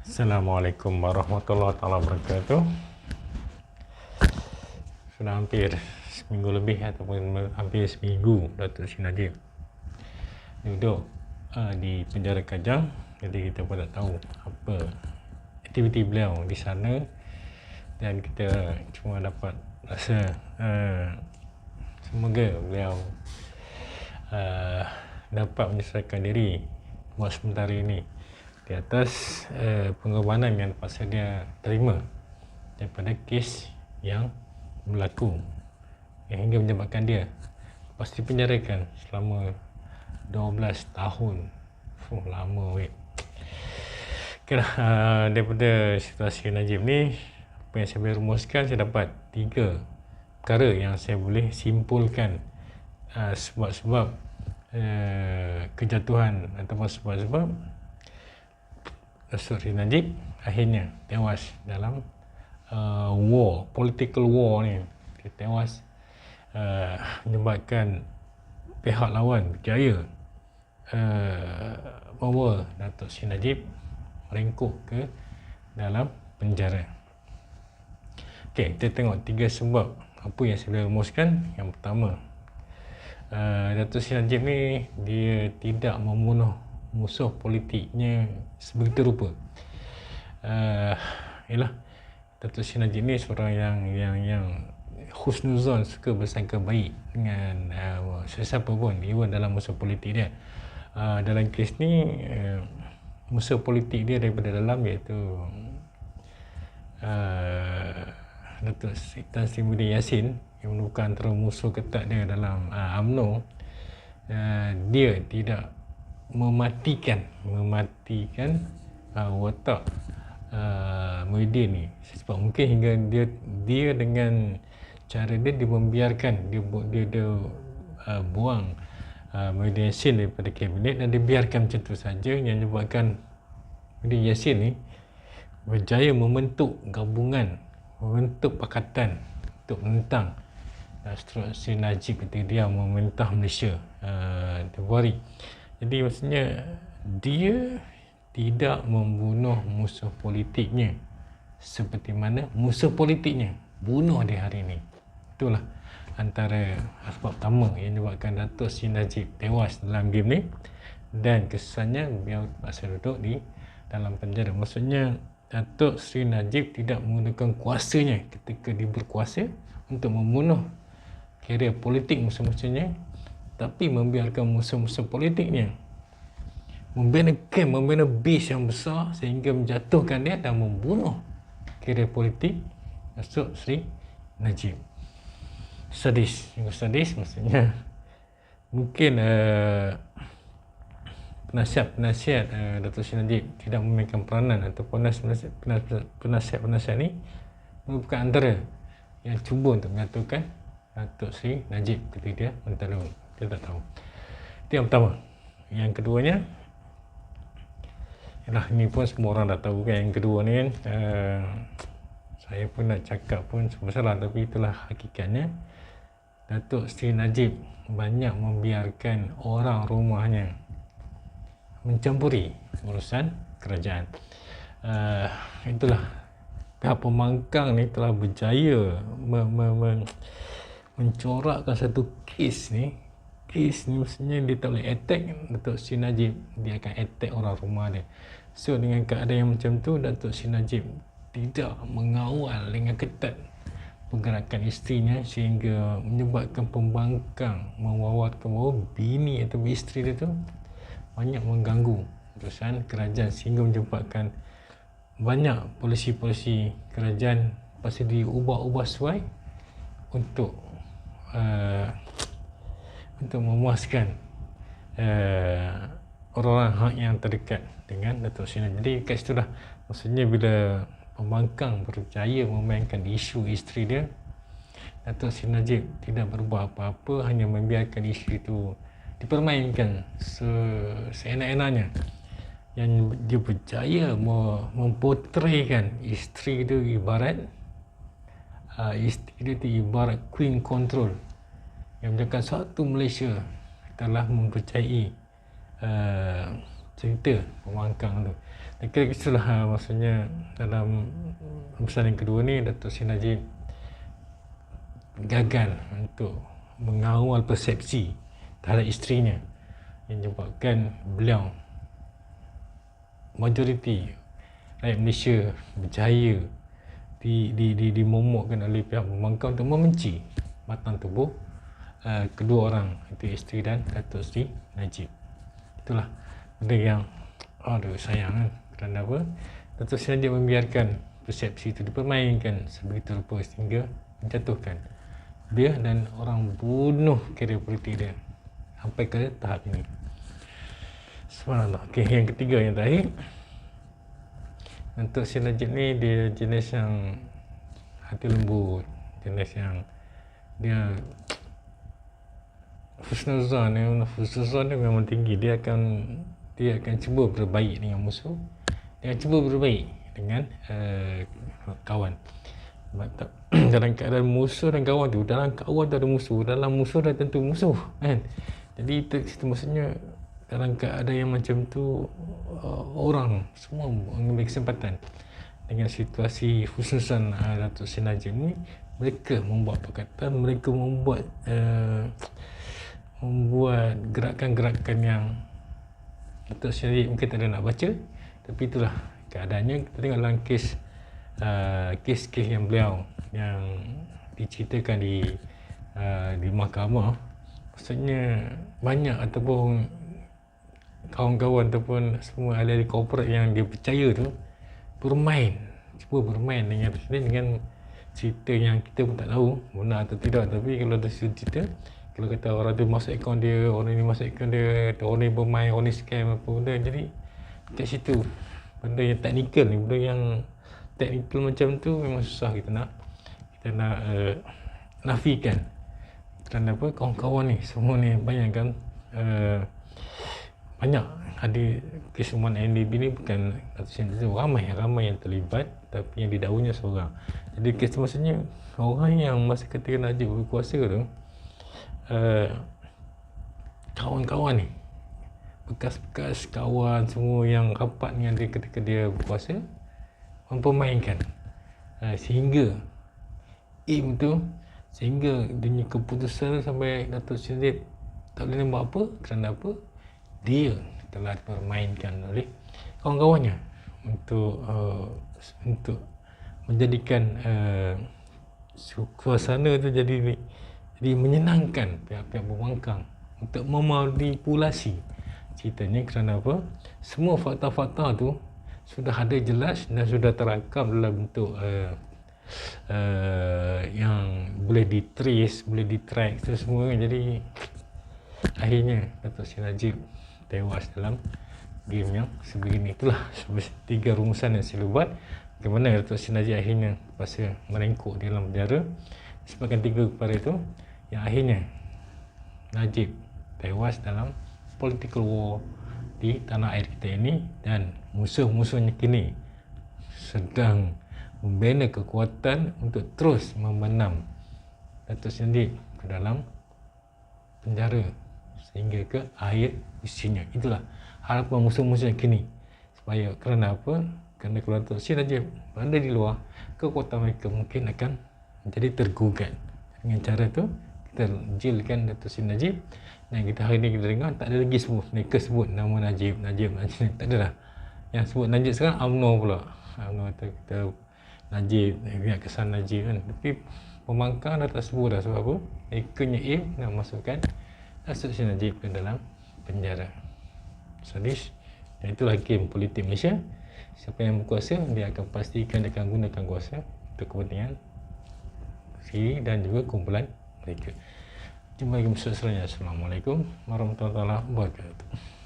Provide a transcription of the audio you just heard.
Assalamualaikum warahmatullahi wabarakatuh. Sudah hampir seminggu lebih ataupun hampir seminggu Datuk Sri Najib duduk di penjara Kajang. Jadi kita pun tak tahu apa aktiviti beliau di sana, dan kita cuma dapat rasa semoga beliau dapat menyelesaikan diri buat sementara ini di atas pengorbanan yang terpaksa dia terima daripada kes yang berlaku yang hingga menyebabkan dia pasti penjarakan selama 12 tahun. Lama weh. Okay lah, daripada situasi Najib ni, apa yang saya boleh rumuskan, saya dapat 3 perkara yang saya boleh simpulkan sebab-sebab kejatuhan ataupun sebab-sebab Datuk Sri Najib akhirnya tewas dalam political war ni. Dia tewas menyebabkan pihak lawan berjaya bawa Datuk Sri Najib meringkuk ke dalam penjara. Okey, kita tengok 3 sebab apa yang saya boleh rumuskan. Yang pertama, Datuk Sri Najib ni dia tidak membunuh musuh politiknya sebegitu rupa. Yalah, Datuk Sri Najib ni seorang yang husnuzon, suka bersangka baik dengan sesiapa pun, even dalam musuh politik dia. Dalam kes ni musuh politik dia daripada dalam, iaitu Datuk Tan Sri Muhyiddin Yassin, yang merupakan antara musuh ketat dia dalam UMNO. Dia tidak mematikan watak Muhyiddin ni, sebab mungkin hingga dia dengan cara dia membiarkan dia buang Muhyiddin Yassin daripada kabinet, dan dibiarkan macam tu saja, yang menyebabkan Muhyiddin Yassin ni berjaya membentuk gabungan, membentuk pakatan untuk menentang Datuk Sri Najib ketika dia memerintah Malaysia Februari. Jadi maksudnya dia tidak membunuh musuh politiknya seperti mana musuh politiknya bunuh dia hari ini. Itulah antara sebab utama yang menyebabkan Datuk Sri Najib tewas dalam game ni, dan kesannya beliau terpaksa duduk di dalam penjara. Maksudnya Datuk Sri Najib tidak menggunakan kuasanya ketika dia berkuasa untuk membunuh karier politik musuh-musuhnya, tapi membiarkan musuh-musuh politiknya membina camp, membina base yang besar sehingga menjatuhkan dia dan membunuh karier politik Datuk Sri Najib. Sadis, maksudnya mungkin penasihat Datuk Sri Najib tidak memainkan peranan, ataupun penasihat ni merupakan antara yang cuba untuk menyatukan Datuk Sri Najib ketika dia mentadun. Kita tak tahu. Itu yang pertama. Yang keduanya, ini pun semua orang dah tahu kan. Yang kedua ni kan, saya pun nak cakap pun semua salah, tapi itulah hakikatnya. Datuk Sri Najib banyak membiarkan orang rumahnya mencampuri urusan kerajaan. Itulah, pihak pembangkang ni telah berjaya mencorakkan satu kes ni mestinya dia tak boleh attack Datuk Sri Najib, dia akan attack orang rumah dia. So dengan keadaan yang macam tu, Datuk Sri Najib tidak mengawal dengan ketat pergerakan isterinya, sehingga menyebabkan pembangkang mewawarkan bahawa bini atau isteri dia tu banyak mengganggu urusan kerajaan, sehingga menyebabkan banyak polisi-polisi kerajaan pasti diubah-ubah sesuai untuk memuaskan orang-orang hak yang terdekat dengan Datuk Sri Najib. Jadi kat situ dah, maksudnya bila pembangkang berjaya memainkan isu isteri dia, Datuk Sri Najib tidak berbuat apa-apa, hanya membiarkan isteri itu dipermainkan seenak-enaknya, yang dia berjaya memportraykan isteri itu ibarat queen control, yang menjadikan satu Malaysia telah mempercayai cerita pembangkang tu. Dan kira itulah maksudnya dalam pesan yang kedua ni Datuk Seri Najib gagal untuk mengawal persepsi terhadap isterinya yang menyebabkan beliau majoriti rakyat Malaysia berjaya dimomokkan oleh pihak pembangkang untuk membenci batang tubuh kedua orang, itu isteri dan Datuk Seri Najib. Itulah benda yang sayang kan. Kerana apa? Datuk Seri Najib membiarkan persepsi itu dipermainkan sebegitu rupa sehingga menjatuhkan dia dan orang bunuh karier politik dia sampai ke tahap ini. Subhanallah. Okey, yang ketiga, yang terakhir, untuk Seri Najib ni dia jenis yang hati lembut, jenis yang dia husnuzan dia memang tinggi. Dia akan cuba berbaik dengan musuh, dia akan cuba berbaik dengan kawan. Dalam keadaan musuh dan kawan tu, dalam kawan tu ada musuh, dalam musuh dah tentu musuh kan. Jadi itu maksudnya dalam keadaan yang macam tu, orang semua mengambil kesempatan dengan situasi khususan Datuk Seri Najib ni. Mereka membuat perkataan, mereka membuat gerakan-gerakan yang Datuk Seri Najib mungkin tak ada nak baca, tapi itulah keadaannya. Kita tengok dalam kes yang beliau yang diceritakan di mahkamah, maksudnya banyak ataupun kawan-kawan ataupun semua ahli-ahli korporat yang dia percaya tu cuba bermain dengan cerita yang kita pun tak tahu benar atau tidak. Tapi kalau ada cerita, kalau kata orang tu masuk akaun dia, orang ni masuk akaun dia, orang ni bermain, orang ni scam apa benda. Jadi kat situ benda yang teknikal ni, benda yang teknikal macam tu memang susah kita nak nafikan. Kerana apa? Kawan-kawan ni semua ni, bayangkan banyak ada kesemuan NDB ni, bukan ramai yang terlibat, tapi yang didakwanya seorang. Jadi kes maksudnya orang yang masa ketika Najib berkuasa tu, kawan-kawan ni, bekas-bekas kawan semua yang rapat dengan dia ketika dia berkuasa, mempermainkan sehingga sehingga dia keputusan sampai Datuk Seri Najib tak boleh buat apa. Kerana apa? Dia telah dipermainkan oleh kawan-kawannya untuk menjadikan suasana tu jadi menyenangkan pihak-pihak pembangkang untuk memanipulasi ceritanya. Kerana apa? Semua fakta-fakta tu sudah ada jelas dan sudah terakam dalam bentuk yang boleh di-trace, boleh di-track tu semua. Jadi akhirnya Datuk Seri Najib tewas dalam game yang sebegini. Itulah 3 rumusan yang saya buat bagaimana Datuk Seri Najib akhirnya terpaksa merengkuk di dalam penjara. Sebabkan 3 perkara itu yang akhirnya Najib tewas dalam political war di tanah air kita ini, dan musuh-musuhnya kini sedang membina kekuatan untuk terus membenam Datuk Seri Najib ke dalam penjara sehingga ke akhir isinya. Itulah harapan musuh-musuh yang kini. Supaya kerana apa? Kerana kalau Datuk Seri Najib berada di luar, kekuatan mereka mungkin akan menjadi tergugat. Dengan cara tu kita jilkan Datuk Seri Najib, dan kita hari ni kita dengar tak ada lagi mereka sebut nama Najib, tak ada dah. Yang sebut Najib sekarang UMNO pula. UMNO kita Najib, ingat kesan Najib kan. Tapi pembangkang dah tak sebut dah. Sebab apa? Mereka nak masukkan Datuk Seri Najib ke dalam penjara. Sadis. Dan itulah game politik Malaysia. Siapa yang berkuasa, dia akan pastikan dia akan gunakan kuasa untuk kepentingan sendiri dan juga kumpulan mereka. Jumpa lagi episode selanjutnya. Assalamualaikum warahmatullahi wabarakatuh.